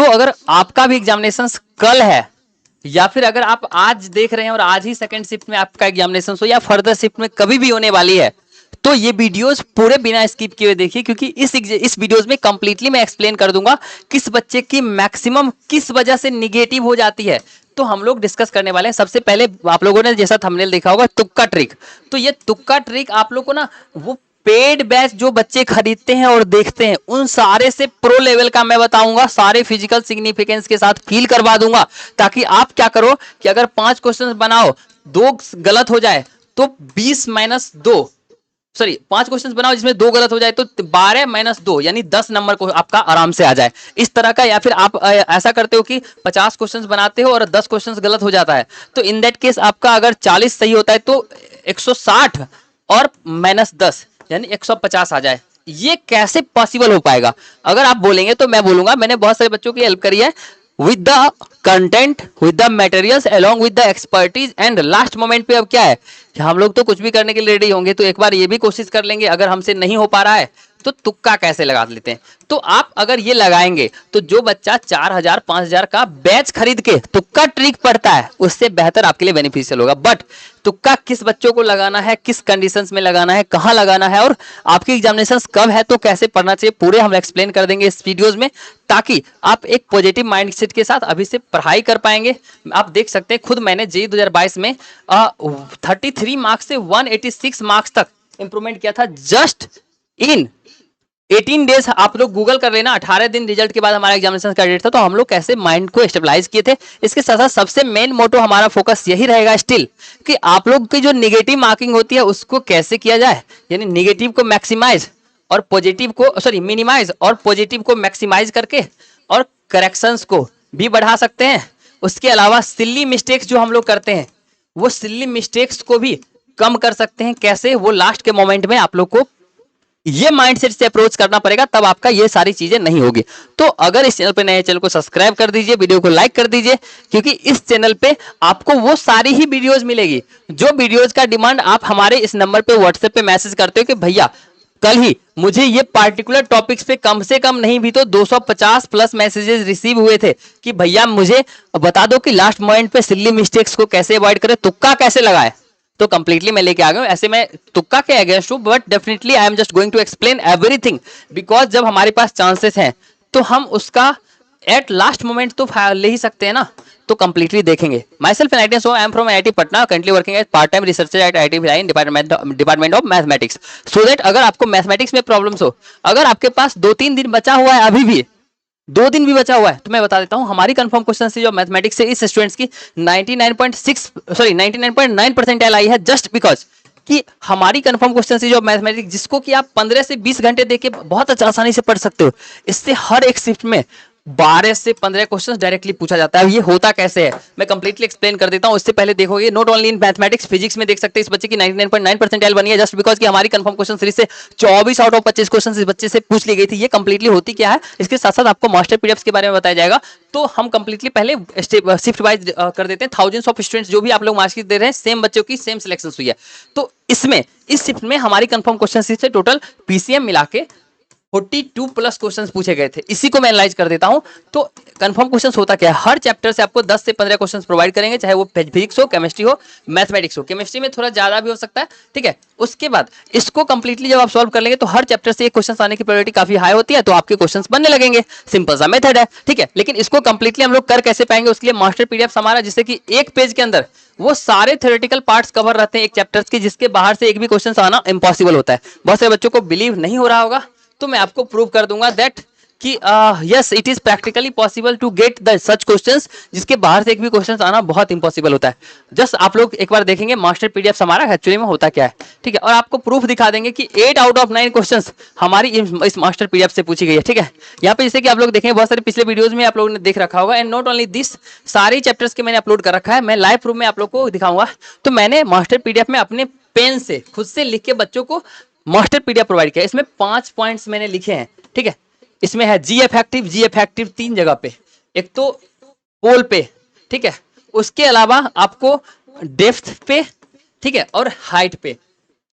अगर आपका भी एग्जामिनेशन कल है या फिर अगर आप आज देख रहे हैं और आज ही सेकंड शिफ्ट में आपका एग्जामिनेशन हो या फर्दर शिफ्ट में कभी भी होने वाली है, तो ये वीडियोस पूरे बिना स्किप किए देखिए, क्योंकि इस वीडियोस में कंप्लीटली मैं एक्सप्लेन कर दूंगा किस बच्चे की मैक्सिमम किस वजह से निगेटिव हो जाती है। तो हम लोग डिस्कस करने वाले हैं। सबसे पहले आप लोगों ने जैसा थंबनेल देखा होगा तुक्का ट्रिक, तो ये तुक्का ट्रिक आप लोग को ना वो पेड बैच जो बच्चे खरीदते हैं और देखते हैं उन सारे से प्रो लेवल का मैं बताऊंगा, सारे फिजिकल सिग्निफिकेंस के साथ फील करवा दूंगा, ताकि आप क्या करो कि अगर 5 क्वेश्चन बनाओ 2 गलत हो जाए तो 20 माइनस 2, सॉरी 5 क्वेश्चन बनाओ जिसमें 2 गलत हो जाए तो 12 माइनस 2 यानी 10 नंबर को आपका आराम से आ जाए, इस तरह का। या फिर आप ऐसा करते हो कि 50 क्वेश्चन बनाते हो और 10 क्वेश्चन गलत हो जाता है, तो इन दैट केस आपका अगर 40 सही होता है तो 160 और माइनस 10 यानी 150 आ जाए। ये कैसे पॉसिबल हो पाएगा? अगर आप बोलेंगे तो मैं बोलूंगा, मैंने बहुत सारे बच्चों की हेल्प करी है with the content, with the materials, along with the expertise. And last moment पे अब क्या है कि हम लोग तो कुछ भी करने के लिए रेडी होंगे, तो एक बार ये भी कोशिश कर लेंगे अगर हमसे नहीं हो पा रहा है तो तुक्का कैसे लगा लेते हैं। तो आप अगर ये लगाएंगे तो जो बच्चा 4000 5000 का बैच खरीद के तुक्का ट्रिक पढ़ता है उससे बेहतर आपके लिए बेनिफिशियल होगा। बट तुक्का किस बच्चों को लगाना है, किस कंडीशंस में लगाना है, कहां लगाना है और आपकी एग्जामिनेशन कब है तो कैसे पढ़ना चाहिए, पूरे हम एक्सप्लेन कर देंगे इस वीडियोस में, ताकि आप एक पॉजिटिव माइंडसेट के साथ अभी से पढ़ाई कर पाएंगे। आप देख सकते हैं खुद मैंने जेईई 2022 में 33 मार्क्स से 186 मार्क्स तक इंप्रूवमेंट किया था जस्ट इन 18 डेज। आप लोग गूगल कर लेना, 18 दिन रिजल्ट के बाद हमारा एग्जामिनेशन का डेट था। तो हम लोग कैसे माइंड को स्टेबलाइज किए थे। इसके साथ साथ सबसे मेन मोटो हमारा फोकस यही रहेगा स्टिल कि आप लोग की जो निगेटिव मार्किंग होती है उसको कैसे किया जाए, यानी निगेटिव को मैक्सिमाइज और पॉजिटिव को सॉरी मिनिमाइज और पॉजिटिव को मैक्सिमाइज करके और करेक्शंस को भी बढ़ा सकते हैं। उसके अलावा सिल्ली मिस्टेक्स जो हम लोग करते हैं वो सिल्ली मिस्टेक्स को भी कम कर सकते हैं। कैसे? वो लास्ट के मोमेंट में आप लोग को ये माइंडसेट से अप्रोच करना पड़ेगा, तब आपका ये सारी चीजें नहीं होगी। तो अगर इस चैनल पे नए, चैनल को सब्सक्राइब कर दीजिए, वीडियो को लाइक कर दीजिए, क्योंकि इस चैनल पे आपको वो सारी ही वीडियोस मिलेगी जो वीडियोस का डिमांड आप हमारे इस नंबर पे व्हाट्सएप पे मैसेज करते हो कि भैया कल ही मुझे ये पार्टिकुलर टॉपिक्स पे कम से कम नहीं भी तो 250 प्लस मैसेजेस रिसीव हुए थे कि भैया मुझे बता दो कि लास्ट मोमेंट पे सिल्ली मिस्टेक्स को कैसे अवॉइड करें, तुक्का कैसे लगाए। तो कंप्लीटली मैं लेके आ गया हूं। ऐसे मैं तुक्का के अगेंस्ट हूं, but definitely I am just going to explain everything, because जब हमारे पास चांसेस हैं तो हम उसका एट लास्ट मोमेंट तो ले ही सकते हैं ना। तो कंप्लीटली देखेंगे। Myself an IT, I am from IIT Patna, currently working as part time researcher at IIT Bhilai in department of mathematics. So that अगर आपको मैथमेटिक्स में प्रॉब्लम्स हो, अगर आपके पास 2-3 दिन बचा हुआ है, अभी भी 2 दिन भी बचा हुआ है, तो मैं बता देता हूं हमारी कंफर्म क्वेश्चन से जो मैथमेटिक्स से इस स्टूडेंट्स की 99.9 परसेंटाइल आई है, जस्ट बिकॉज कि हमारी कंफर्म क्वेश्चन से जो मैथमेटिक्स जिसको कि आप 15 से 20 घंटे देके बहुत अच्छा आसानी से पढ़ सकते हो, इससे हर एक शिफ्ट में 12 से 15 क्वेश्चन डायरेक्टली पूछा जाता है। ये होता कैसे है मैं कंप्लीटली एक्सप्लेन कर देता हूं। इससे पहले देखोगे not only in mathematics, physics में देख सकते हैं इस बच्चे की 99.9 परसेंटाइल बनी है, जस्ट बिकॉज कि हमारी कंफर्म क्वेश्चन सीरीज से 24 आउट ऑफ 25 क्वेश्चन इस बच्चे से पूछ ली गई थी। ये कंप्लीटली होती क्या है, इसके साथ साथ आपको मास्टर पीडीएफ के बारे में बताया जाएगा। तो हम कंप्लीटली पहले शिफ्ट वाइज कर देते हैं। थाउजेंड्स ऑफ स्टूडेंट्स जो भी आप लोग मार्क्स दे रहे हैं, सेम बच्चों की सेम सिलेक्शन हुई है। तो इसमें इस शिफ्ट में हमारी कंफर्म क्वेश्चन सीरीज से टोटल पीसीएम मिला के 42 प्लस क्वेश्चंस पूछे गए थे। इसी को मैं एनालाइज कर देता हूं। तो कंफर्म क्वेश्चंस होता क्या है, हर चैप्टर से आपको 10 से 15 क्वेश्चंस प्रोवाइड करेंगे, चाहे वो फिजिक्स हो, केमिस्ट्री हो, मैथमेटिक्स हो। केमिस्ट्री में थोड़ा ज्यादा भी हो सकता है, ठीक है। उसके बाद इसको कंप्लीटली जब आप सॉल्व कर लेंगे तो हर चैप्टर से एक क्वेश्चन आने की प्रोबेबिलिटी काफी हाई होती है, तो आपके क्वेश्चंस बनने लगेंगे। सिंपल सा मेथड है, ठीक है। लेकिन इसको कंप्लीटली हम लोग कर कैसे पाएंगे, उसके लिए मास्टर पीडीएफ हमारा, जिससे कि एक पेज के अंदर वो सारे थ्योरेटिकल पार्ट्स कवर रहते हैं एक चैप्टर्स के, जिसके बाहर से एक भी क्वेश्चन आना इम्पॉसिबल होता है। बहुत सारे बच्चों को बिलीव नहीं हो रहा होगा, तो मैं आपको प्रूव कर दूंगा दैट कि yes it is practically possible to get the such questions, जिसके बाहर से एक भी क्वेश्चंस आना बहुत इंपॉसिबल होता है। जस्ट आप लोग एक बार देखेंगे मास्टर पीडीएफ हमारा एक्चुअली में होता क्या है, ठीक है। और आपको प्रूफ दिखा देंगे कि 8 आउट ऑफ 9 क्वेश्चंस हमारी इस मास्टर पीडीएफ से पूछी गई है, ठीक है। यहाँ पे जैसे कि आप लोग देखेंगे बहुत सारे पिछले वीडियोज में आप लोगों ने देख रखा होगा, एंड नॉट ओनली दिस, सारे चैप्टर्स के मैंने अपलोड कर रखा है। मैं लाइव प्रूफ में आप लोग को दिखाऊंगा। तो मैंने मास्टर पीडीएफ में अपने पेन से खुद से लिख के बच्चों को मास्टर पीडीएफ प्रोवाइड किया। इसमें 5 पॉइंट्स मैंने लिखे हैं, ठीक है। इसमें है जी इफेक्टिव 3 जगह पे, एक तो पोल पे, ठीक है। उसके अलावा आपको डेप्थ पे, ठीक है, और हाइट पे।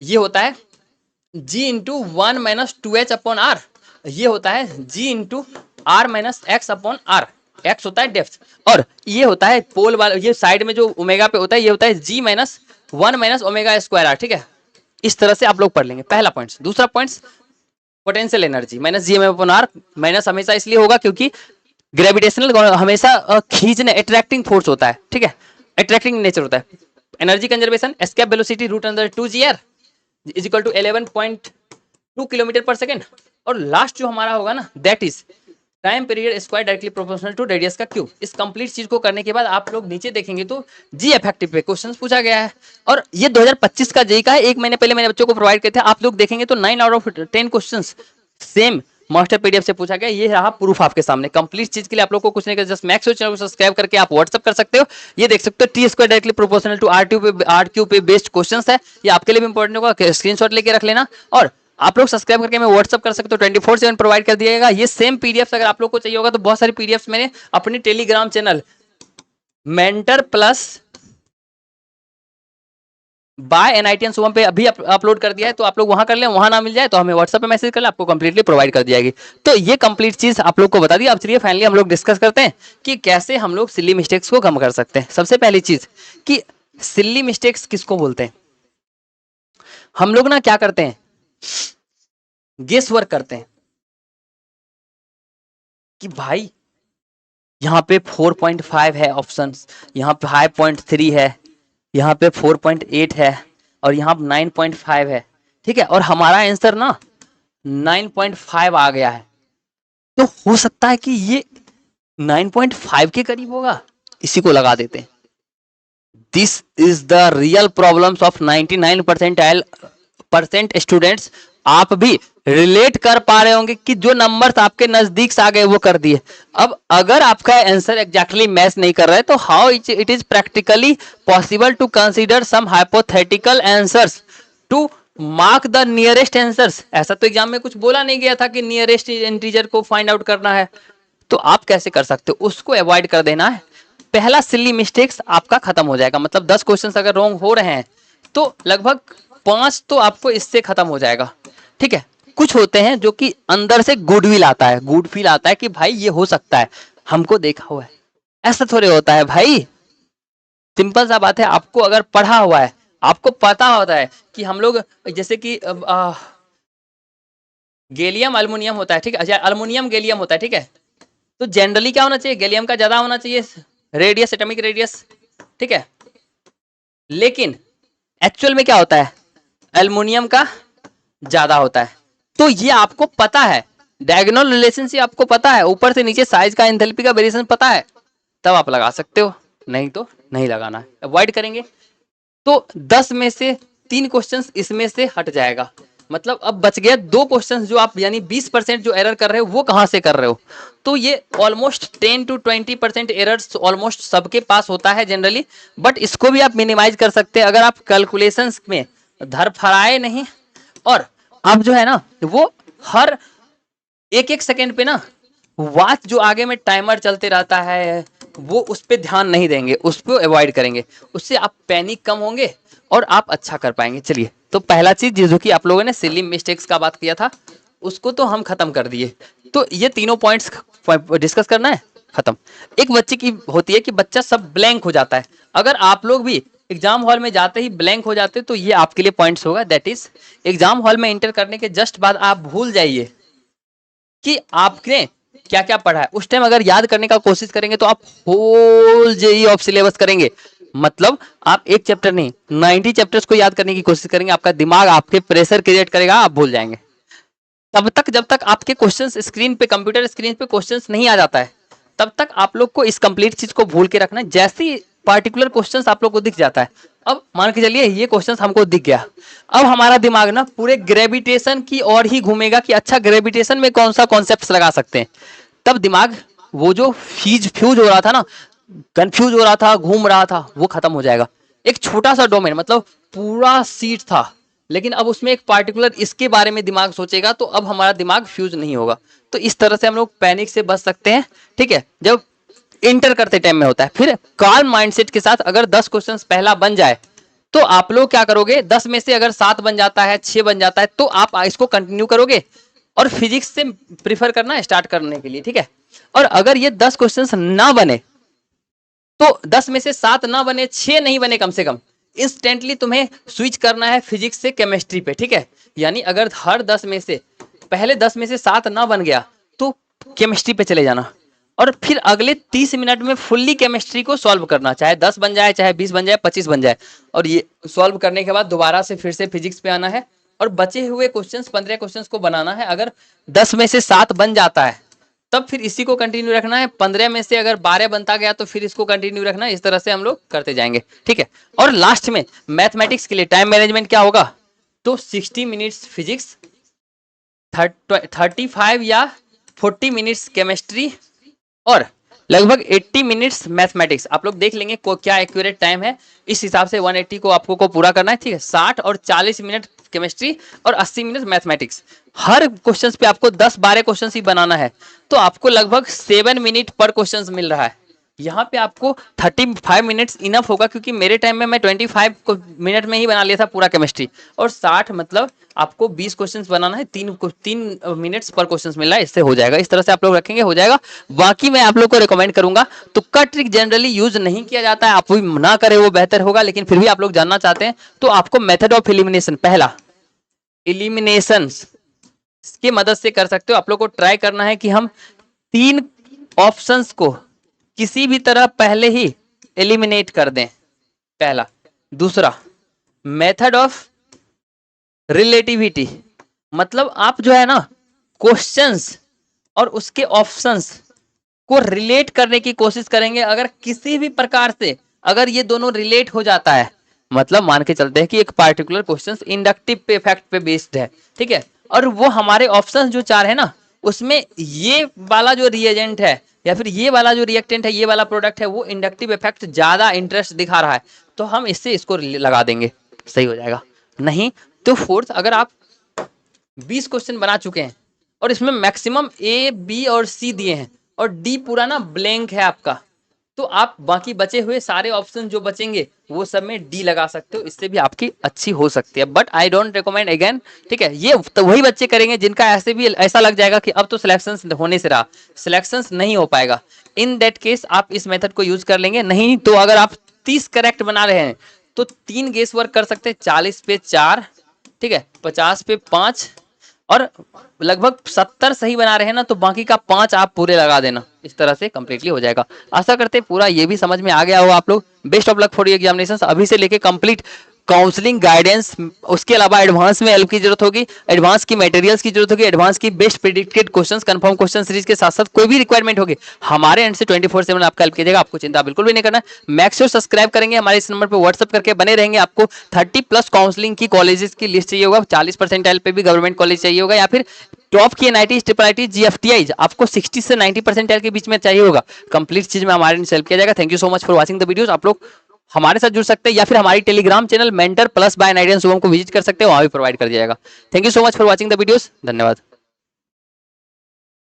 ये होता है G × 1 - 2H/R, ये होता है G × r minus x upon r. X होता है डेप्थ और ये होता है पोल वाला, ये साइड में जो ओमेगा पे होता है ये होता है g minus 1 minus omega square r. ठीक है, इस तरह से आप लोग पढ़ लेंगे पहला पॉइंट। दूसरा point potential energy minus g m upon r. Minus हमेशा इसलिए होगा क्योंकि ग्रेविटेशनल हमेशा खींचने अट्रैक्टिंग फोर्स होता है। ठीक है, अट्रैक्टिंग नेचर होता है। Energy conservation escape velocity root under 2 g is equal to 11.2 kilometre per second. और लास्ट जो हमारा होगा ना that is time period square directly proportional to radius का क्यूब। इस कंप्लीट चीज को करने के बाद आप लोग नीचे देखेंगे तो जी इफेक्टिव पे क्वेश्चंस पूछा गया है और ये 2025 का जेई का है। एक महीने पहले मैंने बच्चों को प्रोवाइड किए थे। आप लोग देखेंगे तो 9 out of 10 questions same master PDF से पूछा गया। ये रहा प्रूफ आपके सामने। कंप्लीट चीज के लिए आप लोग को कुछ नहीं करना, जस्ट मैक्स चैनल को सब्सक्राइब करके आप व्हाट्सअप कर सकते हो। ये देख सकते हो t square directly proportional to r cube पे बेस्ड क्वेश्चंस है। ये आपके लिए भी इंपॉर्टेंट होगा, स्क्रीनशॉट लेके रख लेना। और आप लोग सब्सक्राइब करके मैं व्हाट्सअप कर सकते हो, 24/7 प्रोवाइड कर दिएगा। ये सेम पीडीएफ अगर आप लोग को चाहिए होगा तो बहुत सारी पीडीएफ मैंने अपनी Telegram channel Mentor Plus by Nitin Shubham पे अभी अपलोड कर दिया है, तो आप लोग वहां कर लें। वहां ना मिल जाए तो हमें व्हाट्सएप पे मैसेज कर ले, आपको कंप्लीटली प्रोवाइड कर दी जाएगी। तो ये कंप्लीट चीज आप लोग को बता दी। अब चलिए फाइनली हम लोग डिस्कस करते हैं कि कैसे हम लोग सिली मिस्टेक्स को कम कर सकते हैं। सबसे पहली चीज कि सिली मिस्टेक्स किसको बोलते हैं। हम लोग ना क्या करते हैं, गेस वर्क करते हैं कि भाई यहाँ पे 4.5 है ऑप्शन, यहाँ पे 5.3 है, यहाँ पे 4.8 है और यहाँ 9.5 है। ठीक है, और हमारा आंसर ना 9.5 आ गया है। तो हो सकता है कि ये 9.5 के करीब होगा, इसी को लगा देते हैं। This is the real problems of 99% students. आप भी रिलेट कर पा रहे होंगे कि जो नंबर्स आपके नजदीक से आ गए वो कर दिए। अब अगर आपका आंसर एग्जैक्टली मैच नहीं कर रहा है तो how it is practically possible to consider some hypothetical answers to mark the nearest answers. ऐसा तो एग्जाम में कुछ बोला नहीं गया था कि नियरेस्ट इंटीजर को फाइंड आउट करना है। तो आप कैसे कर सकते हो, उसको अवॉइड कर देना है। पहला सिली मिस्टेक्स आपका खत्म हो जाएगा। मतलब 10 क्वेश्चंस अगर रॉन्ग हो रहे हैं तो लगभग 5 तो आपको इससे खत्म हो जाएगा। ठीक है, कुछ होते हैं जो कि अंदर से गुडविल आता है, गुड फील आता है कि भाई ये हो सकता है, हमको देखा हुआ है। ऐसा थोड़े होता है भाई, सिंपल सा बात है। आपको अगर पढ़ा हुआ है, आपको पता होता है कि हम लोग जैसे कि गैलियम अल्युमिनियम होता है। ठीक है, अच्छा अल्युमिनियम गैलियम होता है। ठीक है, तो जनरली क्या होना चाहिए, गैलियम का ज्यादा होना चाहिए रेडियस, एटॉमिक रेडियस। ठीक है, लेकिन एक्चुअल में क्या होता है, एल्युमिनियम का ज्यादा होता है। तो ये आपको पता है, डायगोनल रिलेशनशिप आपको पता है, ऊपर से नीचे साइज का एंथैल्पी का वेरिएशन पता है, तब आप लगा सकते हो, नहीं तो नहीं लगाना है, अवॉइड करेंगे। तो 10 में से 3 क्वेश्चंस इसमें से हट जाएगा। मतलब अब बच गया 2 क्वेश्चंस जो आप यानी 20% जो एरर कर रहे हो वो कहां से कर रहे हो। तो ये ऑलमोस्ट 10 to 20% एरर्स ऑलमोस्ट सबके पास होता है जनरली, बट इसको भी आप मिनिमाइज कर सकते हैं अगर आप कैलकुलेशंस में धरफड़ाए नहीं। और आप जो है ना वो हर एक सेकेंड पे ना वॉच जो आगे में टाइमर चलते रहता है वो उस पर ध्यान नहीं देंगे, उसको अवॉइड करेंगे। उससे आप पैनिक कम होंगे और आप अच्छा कर पाएंगे। चलिए, तो पहला चीज जो कि आप लोगों ने सिली मिस्टेक्स का बात किया था उसको तो हम खत्म कर दिए। तो ये तीनों पॉइंट्स डिस्कस करना है, खत्म। एक बच्चे की होती है कि बच्चा सब ब्लैंक हो जाता है। अगर आप लोग भी एग्जाम हॉल में जाते ही ब्लैंक हो जाते तो ये आपके लिए पॉइंट्स होगा। दैट इज एग्जाम हॉल में एंटर करने के जस्ट बाद आप भूल जाइए कि आपने क्या क्या पढ़ा है। उस टाइम अगर याद करने का कोशिश करेंगे तो आप होल जेई ऑफ सिलेबस करेंगे। मतलब आप एक चैप्टर नहीं 90 चैप्टर्स को याद करने की कोशिश करेंगे। आपका दिमाग आपके प्रेशर क्रिएट करेगा, आप भूल जाएंगे। तब तक जब तक आपके क्वेश्चंस स्क्रीन पे, कंप्यूटर स्क्रीन पे क्वेश्चंस नहीं आ जाता है तब तक आप लोग को इस कंप्लीट चीज को भूल के रखना है। जैसे ही पार्टिकुलर क्वेश्चंस आप लोग को दिख जाता है, अब मान के चलिए ये क्वेश्चंस हमको दिख गया, अब हमारा दिमाग ना पूरे ग्रेविटेशन की ओर ही घूमेगा कि अच्छा ग्रेविटेशन में कौन सा कॉन्सेप्ट लगा सकते हैं। तब दिमाग वो जो फ्यूज हो रहा था ना, कंफ्यूज हो रहा था, घूम रहा था, वो खत्म हो जाएगा। एक छोटा सा डोमेन मतलब पूरा सीट था, लेकिन अब उसमें एक पार्टिकुलर इसके बारे में दिमाग सोचेगा तो अब हमारा दिमाग फ्यूज नहीं होगा। तो इस तरह से हम लोग पैनिक से बच सकते हैं। ठीक है, जब इंटर करते टाइम में होता है। फिर कॉल माइंडसेट के साथ अगर 10 क्वेश्चंस पहला बन जाए तो आप लोग क्या करोगे, 10 में से अगर 7 बन जाता है, 6 बन जाता है तो आप इसको कंटिन्यू करोगे। और फिजिक्स से प्रिफर करना स्टार्ट करने के लिए, ठीक है। और अगर ये 10 क्वेश्चंस ना बने तो 10 में से 7 ना बने, 6 नहीं बने कम से कम, इंस्टेंटली तुम्हें स्विच करना है फिजिक्स से केमिस्ट्री पे, ठीक है। यानी अगर हर 10 में से पहले 10 में से 7 ना बन गया तो केमिस्ट्री पे चले जाना, और फिर अगले 30 मिनट में फुल्ली केमिस्ट्री को सॉल्व करना, चाहे 10 बन जाए, चाहे 20 बन जाए, 25 बन जाए। और ये सॉल्व करने के बाद दोबारा से फिर से फिजिक्स पे आना है और बचे हुए क्वेश्चंस 15 क्वेश्चंस को बनाना है। अगर 10 में से 7 बन जाता है तब फिर इसी को कंटिन्यू रखना है। 15 में से अगर 12 बनता गया तो फिर इसको कंटिन्यू रखना है। इस तरह से हम लोग करते जाएंगे, ठीक है। और लास्ट में मैथमेटिक्स के लिए टाइम मैनेजमेंट क्या होगा, तो 60 मिनट्स फिजिक्स, 35 या 40 मिनट्स केमिस्ट्री और लगभग 80 मिनट्स मैथमेटिक्स। आप लोग देख लेंगे क्या एक्यूरेट टाइम है, इस हिसाब से 180 को आपको पूरा करना है, ठीक है। 60 और 40 मिनट केमिस्ट्री और 80 मिनट मैथमेटिक्स। हर क्वेश्चन पे आपको 10-12 क्वेश्चन ही बनाना है, तो आपको लगभग 7 मिनट पर क्वेश्चन मिल रहा है। यहाँ पे आपको 35 मिनट्स इनफ होगा, क्योंकि मेरे टाइम में मैं 25 मिनट में ही बना लिया था पूरा केमिस्ट्री, और 60 मतलब आपको 20 क्वेश्चंस बनाना है, 3 मिनट्स पर क्वेश्चंस मिल रहा है, इससे हो जाएगा। इस तरह से आप लोग रखेंगे, हो जाएगा। बाकी मैं आप लोग को रिकमेंड करूंगा, तुक्का ट्रिक जनरली यूज नहीं किया जाता है, आप भी ना करें वो बेहतर होगा, लेकिन फिर भी आप लोग जानना चाहते हैं तो आपको मेथड ऑफ एलिमिनेशन, पहला एलिमिनेशन की मदद से कर सकते हो। आप लोग को ट्राई करना है कि हम 3 ऑप्शंस को किसी भी तरह पहले ही एलिमिनेट कर दें, पहला। दूसरा, मेथड ऑफ रिलेटिविटी, मतलब आप जो है ना क्वेश्चंस और उसके ऑप्शंस को रिलेट करने की कोशिश करेंगे। अगर किसी भी प्रकार से अगर ये दोनों रिलेट हो जाता है, मतलब मान के चलते हैं कि एक पार्टिकुलर क्वेश्चन इंडक्टिव पे इफेक्ट पे बेस्ड है, ठीक है, और वो हमारे ऑप्शंस जो 4 है ना, उसमें ये वाला जो रिएजेंट है या फिर ये वाला जो रिएक्टेंट है, ये वाला प्रोडक्ट है, वो इंडक्टिव इफेक्ट ज्यादा इंटरेस्ट दिखा रहा है, तो हम इससे इसको लगा देंगे, सही हो जाएगा। नहीं तो फोर्थ, अगर आप 20 क्वेश्चन बना चुके हैं और इसमें मैक्सिमम ए, बी और सी दिए हैं और डी पूरा ना ब्लैंक है आपका, तो आप बाकी बचे हुए सारे ऑप्शन जो बचेंगे वो सब में डी लगा सकते हो, इससे भी आपकी अच्छी हो सकती है। But I don't recommend again, ठीक है। ये तो वही बच्चे करेंगे जिनका ऐसे भी ऐसा लग जाएगा कि अब तो सिलेक्शंस होने से रहा, सिलेक्शंस नहीं हो पाएगा। इन दैट केस आप इस मेथड को यूज कर लेंगे। नहीं तो अगर आप 30 करेक्ट बना रहे हैं तो 3 गेस वर्क कर सकते हैं, 40 पे 4, ठीक है, 50 पे 5, और लगभग 70 सही बना रहे हैं ना, तो बाकी का 5 आप पूरे लगा देना। इस तरह से कंप्लीटली हो जाएगा। आशा करते हैं पूरा ये भी समझ में आ गया हो आप लोग। Best of luck for your examinations. अभी से लेके कंप्लीट काउंसलिंग गाइडेंस, उसके अलावा एडवांस में हेल्प की जरूरत होगी, एडवांस की मटेरियल्स की जरूरत होगी, एडवांस की best predicted questions, confirm question series के साथ साथ कोई भी रिक्वायरमेंट होगी, हमारे एंड से 24/7 आपका हेल्प कीजिएगा। आपको चिंता बिल्कुल भी नहीं करना है। मैक श्योर सब्सक्राइब करेंगे, हमारे इस नंबर पर व्हाट्सअप करके बने रहेंगे। आपको 30+ काउंसलिंग की कॉलेजेस की लिस्ट चाहिए होगा, 40% पे भी गवर्नमेंट कॉलेज चाहिए होगा, या फिर टॉप की NIT, IIIT, GFTI आपको 60 से 90% के बीच में चाहिए होगा। कंप्लीट चीज में हमारे हेल्प किया जाएगा। Thank you so much for watching the videos. आप लोग हमारे साथ जुड़ सकते हैं या फिर हमारी Telegram channel Mentor Plus bye night and Shubham को विजिट कर सकते हैं, वहां भी प्रोवाइड कर दिया जाएगा। Thank you so much for watching the videos. धन्यवाद।